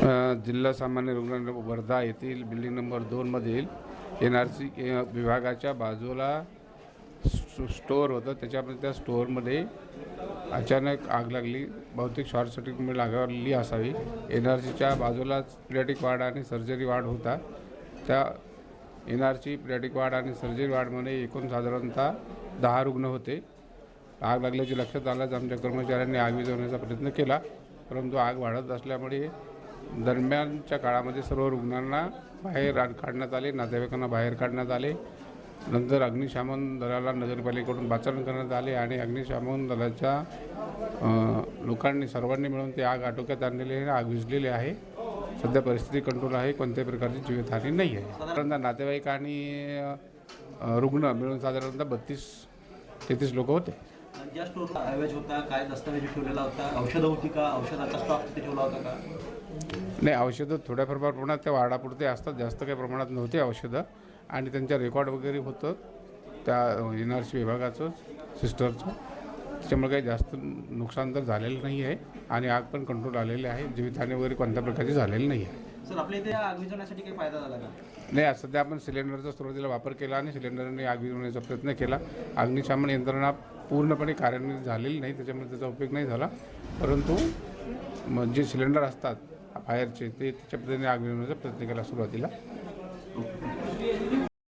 जिल्हा सामान्य रुग्णालय वर्धा येथील बिल्डिंग नंबर 2मधील NRC विभागाच्या बाजूला स्टोअर होतं. त्याच्यामध्ये त्या स्टोअरमध्ये अचानक आग लागली. बहुतेक शॉर्ट सर्किटमुळे लागली असावी. NRCच्या बाजूलाच पिडियाट्रिक वार्ड आणि सर्जरी वार्ड होता. त्या NRC पिडियाट्रिक वार्ड आणि सर्जरी वार्डमध्ये एकूण साधारणतः 10 रुग्ण होते. आग लागल्याचे लक्षात आल्याच आमच्या कर्मचाऱ्यांनी आग विझवण्याचा प्रयत्न केला, परंतु आग वाढत असल्यामुळे दरम्यानच्या काळामध्ये सर्व रुग्णांना बाहेर काढण्यात आले, नातेवाईकांना बाहेर काढण्यात आले. नंतर अग्निशमन दलाला नगरपालिकेकडून पाचारण करण्यात आले आणि अग्निशमन दलाच्या लोकांनी सर्वांनी मिळून ते आग आटोक्यात आणलेली आहे. आग विझलेली आहे. सध्या परिस्थिती कंट्रोल आहे. कोणत्याही प्रकारची जीवितहानी नाही आहे. साधारणतः नातेवाईक आणि रुग्ण मिळून साधारणतः 32-33 लोक होते. ज्या स्टोरला ऐवज होता, काय दस्तावेज ठेवलेला होता, औषधं होती का, औषधाचा स्टॉक तिथे ठेवला होता का? नाही, औषधं थोड्याफार प्रमाणात त्या वार्डापुरते असतात, जास्त काही प्रमाणात नव्हते औषधं. आणि त्यांच्या रेकॉर्ड वगैरे होतं त्या NRC विभागाचं, सिस्टरचं. त्याच्यामुळे काही जास्त नुकसान तर झालेलं नाही आहे आणि आग पण कंट्रोल आलेली आहे. जीवितहानी वगैरे कोणत्या प्रकारची झालेली नाही आहे. सर, आपल्या इथे आग विझवण्यासाठी काही फायदा झाला का? नाही, आज सध्या आपण सिलेंडरचा सुरुवातीला वापर केला आणि सिलेंडरने आग विझवण्याचा प्रयत्न केला. अग्निशमन यंत्रणा पूर्णपणे कार्यान्वित झालेली नाही, त्याच्यामुळे त्याचा उपयोग नाही झाला. परंतु जे सिलेंडर असतात बाहेरचे, ते त्याच्या पद्धतीने आग विझवण्याचा प्रयत्न केला सुरुवातीला.